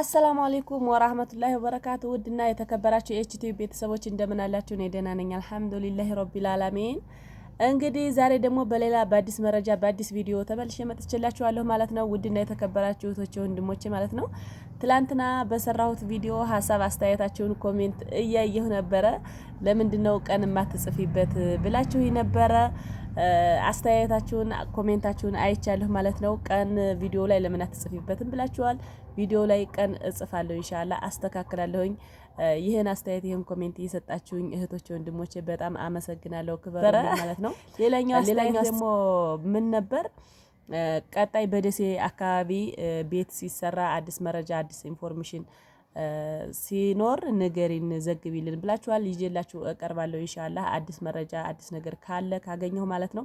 አሰላሙ አለይኩም ወራህመቱላሂ ወበረካቱ ውድና የተከበራችሁ የኤችቲቪ ቤተሰቦች እንደምን አላችሁ? እኔ ደህና ነኝ አልሐምዱሊላሂ ረቢል ዓለሚን። እንግዲህ ዛሬ ደግሞ በሌላ በአዲስ መረጃ በአዲስ ቪዲዮ ተመልሼ መጥቼላችኋለሁ ማለት ነው። ውድና የተከበራችሁ እህቶቼ ወንድሞቼ ማለት ነው። ትላንትና በሰራሁት ቪዲዮ ሀሳብ አስተያየታችሁን ኮሜንት እያየሁ ነበረ። ለምንድነው ቀን ማትጽፊበት ብላችሁ ነበረ። አስተያየታችሁን ኮሜንታችሁን አይቻለሁ ማለት ነው። ቀን ቪዲዮ ላይ ለምን አትጽፊበትም ብላችኋል። ቪዲዮ ላይ ቀን እጽፋለሁ ኢንሻአላህ አስተካክላለሁኝ። ይሄን አስተያየት ይሄን ኮሜንት እየሰጣችሁኝ እህቶቼ ወንድሞቼ በጣም አመሰግናለሁ። ክብር ማለት ነው። ሌላኛው ደግሞ ምን ነበር? ቀጣይ በደሴ አካባቢ ቤት ሲሰራ አዲስ መረጃ አዲስ ኢንፎርሜሽን ሲኖር ንገሪን ዘግቢልን ብላችኋል። ይዤላችሁ እቀርባለሁ ኢንሻአላህ። አዲስ መረጃ አዲስ ነገር ካለ ካገኘሁ ማለት ነው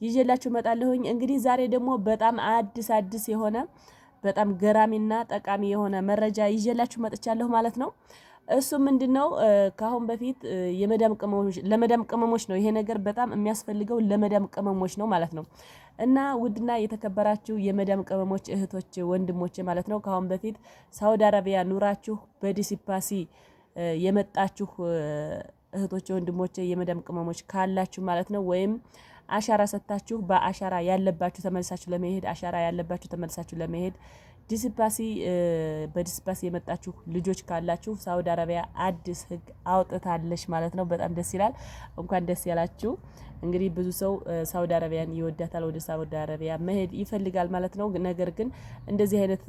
ይዤላችሁ እመጣለሁኝ። እንግዲህ ዛሬ ደግሞ በጣም አዲስ የሆነ በጣም ገራሚና ጠቃሚ የሆነ መረጃ ይዤላችሁ መጥቻለሁ ማለት ነው። እሱ ምንድነው? ካሁን በፊት ለመዳም ቅመሞች ነው ይሄ ነገር በጣም የሚያስፈልገው ለመዳም ቅመሞች ነው ማለት ነው። እና ውድና የተከበራችሁ የመዳም ቅመሞች እህቶች ወንድሞች ማለት ነው ካሁን በፊት ሳውዲ አረቢያ ኑራችሁ በዲሲፓሲ የመጣችሁ እህቶች ወንድሞች የመዳም ቅመሞች ካላችሁ ማለት ነው ወይም አሻራ ሰጣችሁ በአሻራ ያለባችሁ ተመልሳችሁ ለመሄድ አሻራ ያለባችሁ ተመልሳችሁ ለመሄድ በዲሲፓሲ የመጣችሁ ልጆች ካላችሁ ሳውዲ አረቢያ አዲስ ህግ አውጥታለች ማለት ነው። በጣም ደስ ይላል። እንኳን ደስ ያላችሁ። እንግዲህ ብዙ ሰው ሳውዲ አረቢያን ይወዳታል፣ ወደ ሳውዲ አረቢያ መሄድ ይፈልጋል ማለት ነው። ነገር ግን እንደዚህ አይነት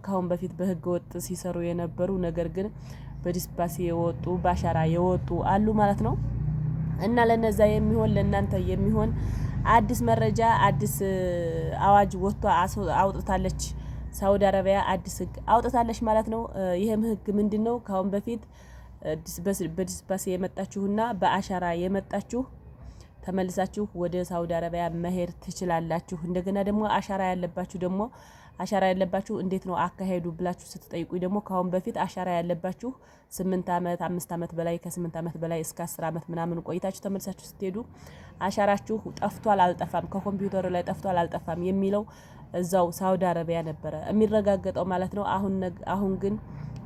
ካሁን በፊት በህገ ወጥ ሲሰሩ የነበሩ ነገር ግን በዲሲፓሲ የወጡ በአሻራ የወጡ አሉ ማለት ነው። እና ለነዛ የሚሆን ለእናንተ የሚሆን አዲስ መረጃ አዲስ አዋጅ ወጥቶ አውጥታለች ሳውዲ አረቢያ አዲስ ህግ አውጥታለች ማለት ነው። ይሄም ህግ ምንድነው? ካሁን በፊት በዲሲፓሲ የመጣችሁና በአሻራ የመጣችሁ ተመልሳችሁ ወደ ሳውዲ አረቢያ መሄድ ትችላላችሁ። እንደገና ደግሞ አሻራ ያለባችሁ እንዴት ነው አካሄዱ ብላችሁ ስትጠይቁኝ ደግሞ ካሁን በፊት አሻራ ያለባችሁ 8 አመት 5 አመት በላይ ከ8 አመት በላይ እስከ 10 አመት ምናምን ቆይታችሁ ተመልሳችሁ ስትሄዱ አሻራችሁ ጠፍቷል አልጠፋም ከኮምፒውተሩ ላይ ጠፍቷል አልጠፋም የሚለው እዛው ሳውዲ አረቢያ ነበረ የሚረጋገጠው ማለት ነው። አሁን ግን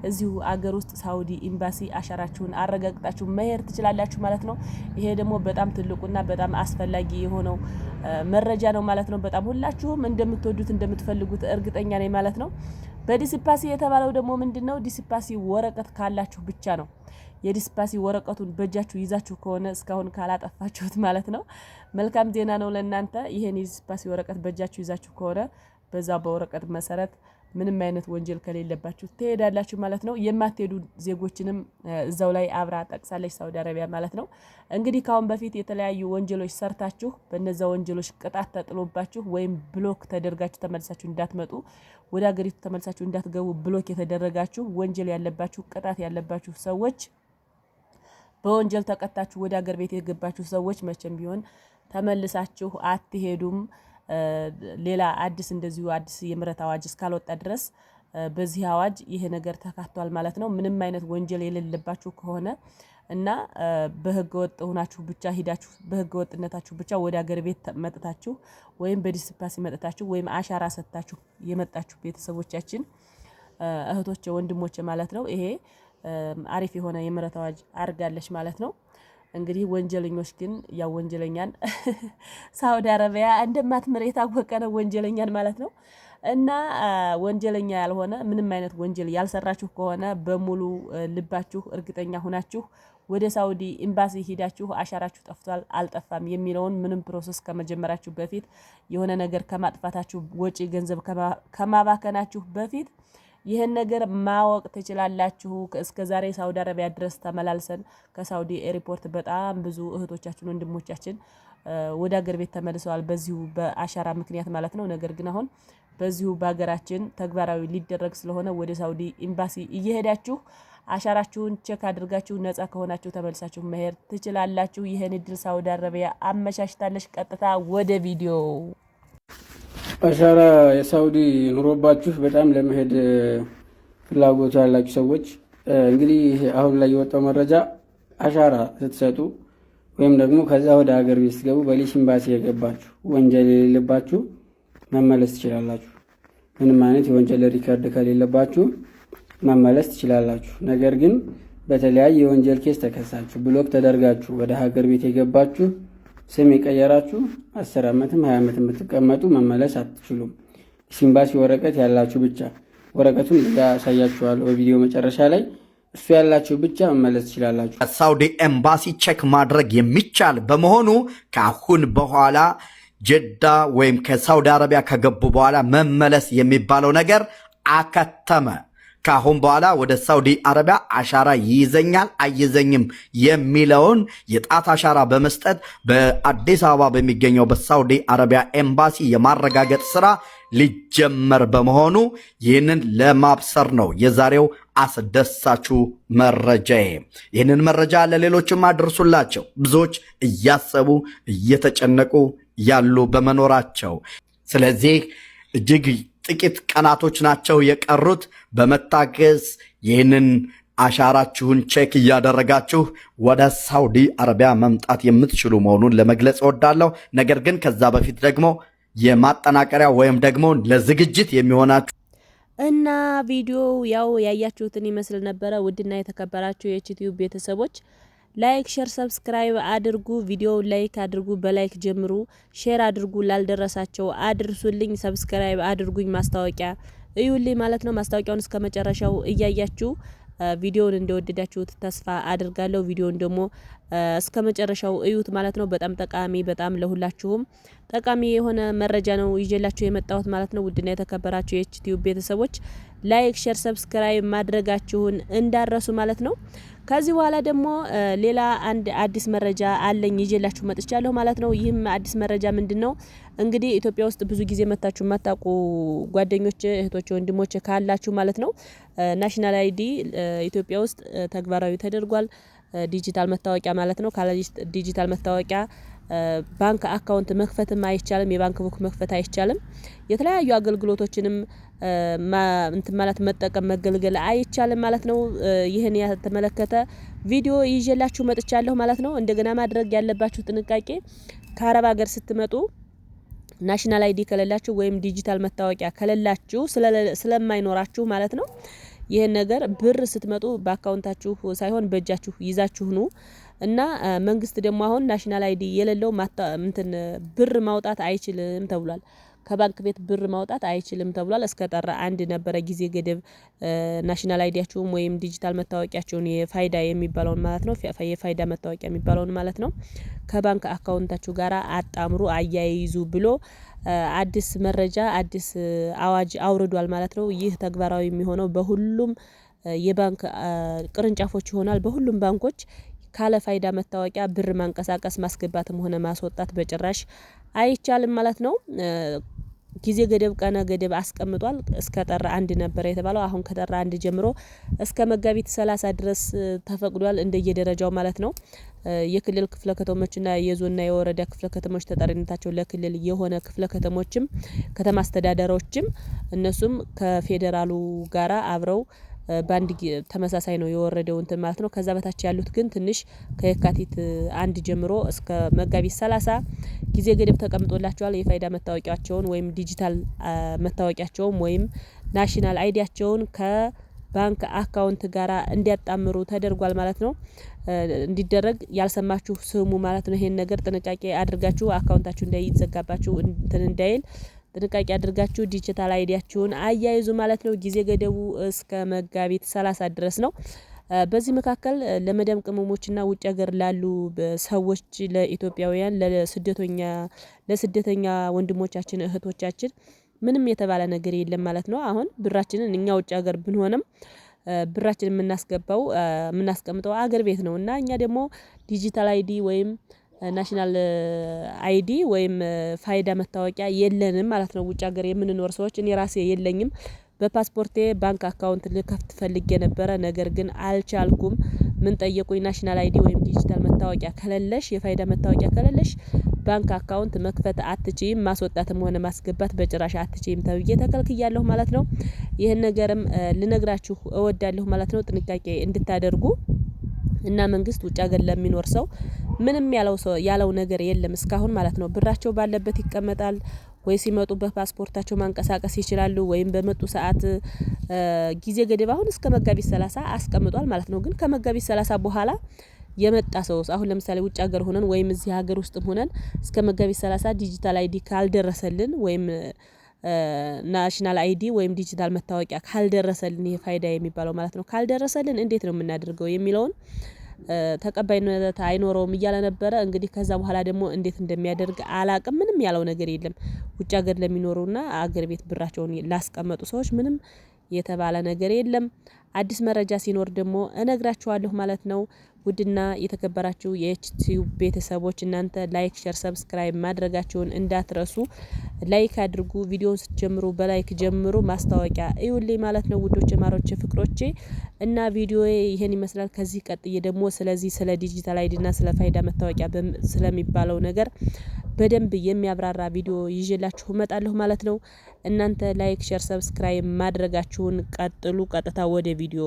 እዚሁ አገር ውስጥ ሳውዲ ኤምባሲ አሻራችሁን አረጋግጣችሁ መሄድ ትችላላችሁ ማለት ነው። ይሄ ደግሞ በጣም ትልቁና በጣም አስፈላጊ የሆነው መረጃ ነው ማለት ነው። በጣም ሁላችሁም እንደምትፈልጉት እርግጠኛ ነኝ ማለት ነው። በዲሲፓሲ የተባለው ደግሞ ምንድነው? ዲሲፓሲ ወረቀት ካላችሁ ብቻ ነው። የዲሲፓሲ ወረቀቱን በእጃችሁ ይዛችሁ ከሆነ እስካሁን ካላጠፋችሁት ማለት ነው መልካም ዜና ነው ለእናንተ። ይሄን የዲሲፓሲ ወረቀት በእጃችሁ ይዛችሁ ከሆነ በዛ በወረቀት መሰረት ምንም አይነት ወንጀል ከሌለባችሁ ትሄዳላችሁ ማለት ነው። የማትሄዱ ዜጎችንም እዛው ላይ አብራ ጠቅሳለች ሳውዲ አረቢያ ማለት ነው። እንግዲህ ካሁን በፊት የተለያዩ ወንጀሎች ሰርታችሁ በእነዛ ወንጀሎች ቅጣት ተጥሎባችሁ ወይም ብሎክ ተደርጋችሁ ተመልሳችሁ እንዳትመጡ ወደ ሀገሪቱ ተመልሳችሁ እንዳትገቡ ብሎክ የተደረጋችሁ ወንጀል ያለባችሁ ቅጣት ያለባችሁ ሰዎች በወንጀል ተቀጣችሁ ወደ ሀገር ቤት የገባችሁ ሰዎች መቼም ቢሆን ተመልሳችሁ አትሄዱም። ሌላ እንደዚሁ አዲስ የምህረት አዋጅ እስካልወጣ ድረስ በዚህ አዋጅ ይሄ ነገር ተካቷል ማለት ነው። ምንም አይነት ወንጀል የሌለባችሁ ከሆነ እና በህገ ወጥ ሆናችሁ ብቻ ሂዳችሁ በህገ ወጥነታችሁ ብቻ ወደ ሀገር ቤት መጥታችሁ ወይም በዲሲፓሲ መጥታችሁ ወይም አሻራ ሰጣችሁ የመጣችሁ ቤተሰቦቻችን እህቶቼ ወንድሞቼ ማለት ነው ይሄ አሪፍ የሆነ የምህረት አዋጅ አርጋለች ማለት ነው። እንግዲህ ወንጀለኞች ግን ያው ወንጀለኛን ሳውዲ አረቢያ እንደማትምር የታወቀ ነው ወንጀለኛን ማለት ነው። እና ወንጀለኛ ያልሆነ ምንም አይነት ወንጀል ያልሰራችሁ ከሆነ በሙሉ ልባችሁ እርግጠኛ ሆናችሁ ወደ ሳውዲ ኤምባሲ ሂዳችሁ አሻራችሁ ጠፍቷል አልጠፋም የሚለውን ምንም ፕሮሰስ ከመጀመራችሁ በፊት የሆነ ነገር ከማጥፋታችሁ ወጪ ገንዘብ ከማባከናችሁ በፊት ይሄን ነገር ማወቅ ትችላላችሁ። እስከዛሬ ሳውዲ አረቢያ ድረስ ተመላልሰን ከሳውዲ ኤርፖርት በጣም ብዙ እህቶቻችን ወንድሞቻችን ወደ ሀገር ቤት ተመልሰዋል በዚሁ በአሻራ ምክንያት ማለት ነው። ነገር ግን አሁን በዚሁ በሀገራችን ተግባራዊ ሊደረግ ስለሆነ ወደ ሳውዲ ኤምባሲ እየሄዳችሁ አሻራችሁን ቼክ አድርጋችሁ ነፃ ከሆናችሁ ተመልሳችሁ መሄድ ትችላላችሁ። ይሄን እድል ሳውዲ አረቢያ አመቻችታለች። ቀጥታ ወደ ቪዲዮ አሻራ የሳውዲ ኑሮባችሁ በጣም ለመሄድ ፍላጎት ያላችሁ ሰዎች እንግዲህ አሁን ላይ የወጣው መረጃ አሻራ ስትሰጡ ወይም ደግሞ ከዛ ወደ ሀገር ቤት ስትገቡ በሊስ ኤምባሲ የገባችሁ ወንጀል የሌለባችሁ መመለስ ትችላላችሁ። ምንም አይነት የወንጀል ሪከርድ ከሌለባችሁ መመለስ ትችላላችሁ። ነገር ግን በተለያየ የወንጀል ኬስ ተከሳችሁ ብሎክ ተደርጋችሁ ወደ ሀገር ቤት የገባችሁ ስም የቀየራችሁ 10 ዓመትም 20 ዓመትም ብትቀመጡ መመለስ አትችሉም። ሲምባሲ ወረቀት ያላችሁ ብቻ ወረቀቱን ያሳያችኋለሁ በቪዲዮ መጨረሻ ላይ እሱ ያላችሁ ብቻ መመለስ ትችላላችሁ። ሳውዲ ኤምባሲ ቼክ ማድረግ የሚቻል በመሆኑ ከአሁን በኋላ ጀዳ ወይም ከሳውዲ አረቢያ ከገቡ በኋላ መመለስ የሚባለው ነገር አከተመ። ከአሁን በኋላ ወደ ሳውዲ አረቢያ አሻራ ይይዘኛል አይዘኝም የሚለውን የጣት አሻራ በመስጠት በአዲስ አበባ በሚገኘው በሳውዲ አረቢያ ኤምባሲ የማረጋገጥ ስራ ሊጀመር በመሆኑ ይህንን ለማብሰር ነው የዛሬው አስደሳቹ መረጃዬ። ይህንን መረጃ ለሌሎችም አድርሱላቸው። ብዙዎች እያሰቡ እየተጨነቁ ያሉ በመኖራቸው። ስለዚህ እጅግ ጥቂት ቀናቶች ናቸው የቀሩት። በመታገዝ ይህንን አሻራችሁን ቼክ እያደረጋችሁ ወደ ሳውዲ አረቢያ መምጣት የምትችሉ መሆኑን ለመግለጽ እወዳለሁ። ነገር ግን ከዛ በፊት ደግሞ የማጠናቀሪያ ወይም ደግሞ ለዝግጅት የሚሆናችሁ እና ቪዲዮው ያው ያያችሁትን ይመስል ነበረ። ውድና የተከበራችሁ የዩቲዩብ ቤተሰቦች ላይክ፣ ሼር፣ ሰብስክራይብ አድርጉ። ቪዲዮው ላይክ አድርጉ፣ በላይክ ጀምሩ። ሼር አድርጉ፣ ላልደረሳቸው አድርሱልኝ። ሰብስክራይብ አድርጉኝ፣ ማስታወቂያ እዩልኝ ማለት ነው። ማስታወቂያውን እስከ መጨረሻው እያያችሁ ቪዲዮውን እንደወደዳችሁት ተስፋ አድርጋለሁ። ቪዲዮውን ደግሞ እስከ መጨረሻው እዩት ማለት ነው። በጣም ጠቃሚ፣ በጣም ለሁላችሁም ጠቃሚ የሆነ መረጃ ነው ይዤላችሁ የመጣሁት ማለት ነው። ውድና የተከበራችሁ የዩቲዩብ ቤተሰቦች ላይክ፣ ሼር፣ ሰብስክራይብ ማድረጋችሁን እንዳረሱ ማለት ነው። ከዚህ በኋላ ደግሞ ሌላ አንድ አዲስ መረጃ አለኝ ይዤላችሁ መጥቻለሁ ማለት ነው። ይህም አዲስ መረጃ ምንድነው? እንግዲህ ኢትዮጵያ ውስጥ ብዙ ጊዜ መታችሁ ማታውቁ ጓደኞች፣ እህቶች፣ ወንድሞች ካላችሁ ማለት ነው ናሽናል አይዲ ኢትዮጵያ ውስጥ ተግባራዊ ተደርጓል። ዲጂታል መታወቂያ ማለት ነው። ካለ ዲጂታል መታወቂያ ባንክ አካውንት መክፈትም አይቻልም። የባንክ ቡክ መክፈት አይቻልም። የተለያዩ አገልግሎቶችንም እንትን ማለት መጠቀም መገልገል አይቻልም ማለት ነው። ይህን የተመለከተ ቪዲዮ ይዤላችሁ መጥቻለሁ ማለት ነው። እንደገና ማድረግ ያለባችሁ ጥንቃቄ ከአረብ ሀገር ስትመጡ ናሽናል አይዲ ከሌላችሁ ወይም ዲጂታል መታወቂያ ከሌላችሁ ስለማይኖራችሁ ማለት ነው ይህን ነገር ብር ስትመጡ በአካውንታችሁ ሳይሆን በእጃችሁ ይዛችሁ ኑ እና መንግስት ደግሞ አሁን ናሽናል አይዲ የሌለው ብር ማውጣት አይችልም ተብሏል። ከባንክ ቤት ብር ማውጣት አይችልም ተብሏል። እስከ ጥር 1 ነበረ ጊዜ ገደብ ናሽናል አይዲያችሁም ወይም ዲጂታል መታወቂያችሁን የፋይዳ የሚባለውን ማለት ነው የፋይዳ መታወቂያ የሚባለውን ማለት ነው ከባንክ አካውንታችሁ ጋር አጣምሩ አያይዙ ብሎ አዲስ መረጃ አዲስ አዋጅ አውርዷል ማለት ነው። ይህ ተግባራዊ የሚሆነው በሁሉም የባንክ ቅርንጫፎች ይሆናል። በሁሉም ባንኮች ካለ ፋይዳ መታወቂያ ብር ማንቀሳቀስ ማስገባትም ሆነ ማስወጣት በጭራሽ አይቻልም ማለት ነው። ጊዜ ገደብ ቀነ ገደብ አስቀምጧል። እስከ ጥር 1 ነበር የተባለው። አሁን ከጥር 1 ጀምሮ እስከ መጋቢት 30 ድረስ ተፈቅዷል እንደየደረጃው ማለት ነው። የክልል ክፍለ ከተሞችና የዞንና የወረዳ ክፍለ ከተሞች ተጠሪነታቸው ለክልል የሆነ ክፍለ ከተሞችም ከተማ አስተዳደሮችም እነሱም ከፌዴራሉ ጋራ አብረው ባንድ ተመሳሳይ ነው የወረደው እንትን ማለት ነው። ከዛ በታች ያሉት ግን ትንሽ ከየካቲት 1 ጀምሮ እስከ መጋቢት 30 ጊዜ ገደብ ተቀምጦላቸዋል። የፋይዳ መታወቂያቸውን ወይም ዲጂታል መታወቂያቸውን ወይም ናሽናል አይዲያቸውን ከባንክ አካውንት ጋራ እንዲያጣምሩ ተደርጓል ማለት ነው። እንዲደረግ ያልሰማችሁ ስሙ ማለት ነው። ይሄን ነገር ጥንቃቄ አድርጋችሁ አካውንታችሁ እንዳይዘጋባችሁ እንትን እንዳይል ጥንቃቄ አድርጋችሁ ዲጂታል አይዲያችሁን አያይዙ ማለት ነው። ጊዜ ገደቡ እስከ መጋቢት 30 ድረስ ነው። በዚህ መካከል ለመዳም ቅመሞችና ውጭ ሀገር ላሉ ሰዎች ለኢትዮጵያውያን ለስደተኛ ወንድሞቻችን እህቶቻችን ምንም የተባለ ነገር የለም ማለት ነው። አሁን ብራችንን እኛ ውጭ ሀገር ብንሆንም ብራችንን የምናስቀምጠው አገር ቤት ነው እና እኛ ደግሞ ዲጂታል አይዲ ወይም ናሽናል አይዲ ወይም ፋይዳ መታወቂያ የለንም ማለት ነው። ውጭ ሀገር የምንኖር ሰዎች እኔ ራሴ የለኝም። በፓስፖርቴ ባንክ አካውንት ልከፍት ፈልጌ ነበረ፣ ነገር ግን አልቻልኩም። ምን ጠየቁኝ? ናሽናል አይዲ ወይም ዲጂታል መታወቂያ ከሌለሽ የፋይዳ መታወቂያ ከሌለሽ ባንክ አካውንት መክፈት አትችይም፣ ማስወጣትም ሆነ ማስገባት በጭራሽ አትችይም ተብዬ ተከልክያለሁ ማለት ነው። ይህን ነገርም ልነግራችሁ እወዳለሁ ማለት ነው። ጥንቃቄ እንድታደርጉ እና መንግስት ውጭ ሀገር ለሚኖር ሰው ምንም ያለው ነገር የለም እስካሁን ማለት ነው። ብራቸው ባለበት ይቀመጣል ወይ ሲመጡ በፓስፖርታቸው ማንቀሳቀስ ይችላሉ ወይም በመጡ ሰዓት ጊዜ ገደብ አሁን እስከ መጋቢት 30 አስቀምጧል ማለት ነው። ግን ከመጋቢት 30 በኋላ የመጣ ሰው አሁን ለምሳሌ ውጭ ሀገር ሆነን ወይም እዚህ ሀገር ውስጥም ሆነን እስከ መጋቢት 30 ዲጂታል አይዲ ካልደረሰልን ወይም ናሽናል አይዲ ወይም ዲጂታል መታወቂያ ካልደረሰልን ይሄ ፋይዳ የሚባለው ማለት ነው ካልደረሰልን እንዴት ነው የምናደርገው የሚለውን ተቀባይነት አይኖረውም እያለ ነበረ። እንግዲህ ከዛ በኋላ ደግሞ እንዴት እንደሚያደርግ አላቅም። ምንም ያለው ነገር የለም። ውጭ ሀገር ለሚኖሩና አገር ቤት ብራቸውን ላስቀመጡ ሰዎች ምንም የተባለ ነገር የለም። አዲስ መረጃ ሲኖር ደግሞ እነግራችኋለሁ ማለት ነው። ውድና የተከበራችሁ የዩቲዩብ ቤተሰቦች እናንተ ላይክ፣ ሼር፣ ሰብስክራይብ ማድረጋችሁን እንዳትረሱ። ላይክ አድርጉ። ቪዲዮውን ስትጀምሩ በላይክ ጀምሩ። ማስታወቂያ እዩልኝ ማለት ነው ውዶች፣ ማሮች፣ ፍቅሮቼ እና ቪዲዮዬ ይሄን ይመስላል። ከዚህ ቀጥዬ ደግሞ ስለዚህ ስለ ዲጂታል አይዲና ስለ ፋይዳ መታወቂያ ስለሚባለው ነገር በደንብ የሚያብራራ ቪዲዮ ይዤላችሁ እመጣለሁ ማለት ነው። እናንተ ላይክ፣ ሼር፣ ሰብስክራይብ ማድረጋችሁን ቀጥሉ። ቀጥታ ወደ ቪዲዮ።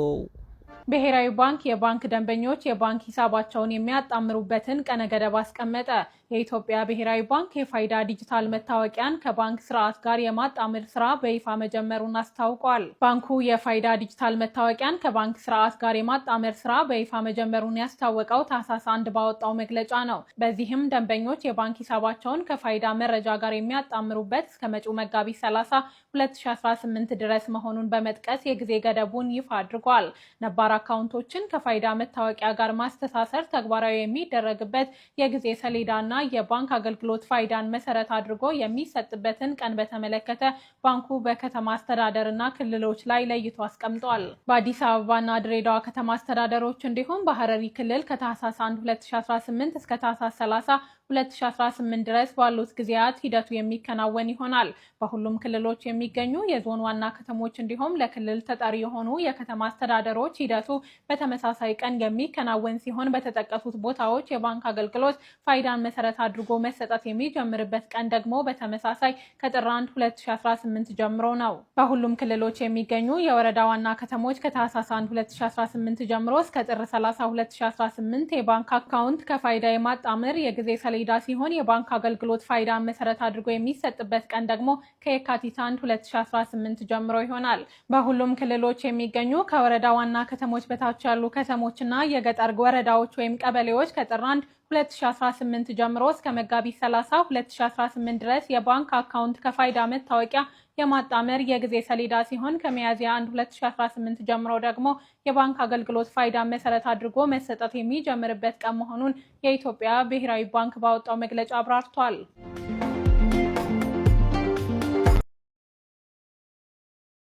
ብሔራዊ ባንክ የባንክ ደንበኞች የባንክ ሂሳባቸውን የሚያጣምሩበትን ቀነ ገደብ አስቀመጠ። የኢትዮጵያ ብሔራዊ ባንክ የፋይዳ ዲጂታል መታወቂያን ከባንክ ስርዓት ጋር የማጣመር ስራ በይፋ መጀመሩን አስታውቋል። ባንኩ የፋይዳ ዲጂታል መታወቂያን ከባንክ ስርዓት ጋር የማጣመር ስራ በይፋ መጀመሩን ያስታወቀው ታህሳስ 1 ባወጣው መግለጫ ነው። በዚህም ደንበኞች የባንክ ሂሳባቸውን ከፋይዳ መረጃ ጋር የሚያጣምሩበት እስከ መጪው መጋቢት 30 2018 ድረስ መሆኑን በመጥቀስ የጊዜ ገደቡን ይፋ አድርጓል። ነባር አካውንቶችን ከፋይዳ መታወቂያ ጋር ማስተሳሰር ተግባራዊ የሚደረግበት የጊዜ ሰሌዳና የባንክ አገልግሎት ፋይዳን መሰረት አድርጎ የሚሰጥበትን ቀን በተመለከተ ባንኩ በከተማ አስተዳደርና ክልሎች ላይ ለይቶ አስቀምጧል። በአዲስ አበባና ድሬዳዋ ከተማ አስተዳደሮች እንዲሁም በሐረሪ ክልል ከታህሳስ 1 2018 እስከ ታህሳስ 30 2018 ድረስ ባሉት ጊዜያት ሂደቱ የሚከናወን ይሆናል። በሁሉም ክልሎች የሚገኙ የዞን ዋና ከተሞች እንዲሁም ለክልል ተጠሪ የሆኑ የከተማ አስተዳደሮች ሂደቱ በተመሳሳይ ቀን የሚከናወን ሲሆን በተጠቀሱት ቦታዎች የባንክ አገልግሎት ፋይዳን መሰረት አድርጎ መሰጠት የሚጀምርበት ቀን ደግሞ በተመሳሳይ ከጥር 1 2018 ጀምሮ ነው። በሁሉም ክልሎች የሚገኙ የወረዳ ዋና ከተሞች ከታህሳስ 1 2018 ጀምሮ እስከ ጥር 30 2018 የባንክ አካውንት ከፋይዳ የማጣመር የጊዜ ሰሌዳ ሲሆን የባንክ አገልግሎት ፋይዳን መሰረት አድርጎ የሚሰጥበት ቀን ደግሞ ከየካቲት 1 2018 ጀምሮ ይሆናል። በሁሉም ክልሎች የሚገኙ ከወረዳ ዋና ከተሞች በታች ያሉ ከተሞችና የገጠር ወረዳዎች ወይም ቀበሌዎች ከጥር 1 2018 ጀምሮ እስከ መጋቢት 30 2018 ድረስ የባንክ አካውንት ከፋይዳ መታወቂያ የማጣመር የጊዜ ሰሌዳ ሲሆን ከሚያዝያ 1 2018 ጀምሮ ደግሞ የባንክ አገልግሎት ፋይዳ መሰረት አድርጎ መሰጠት የሚጀምርበት ቀን መሆኑን የኢትዮጵያ ብሔራዊ ባንክ ባወጣው መግለጫ አብራርቷል።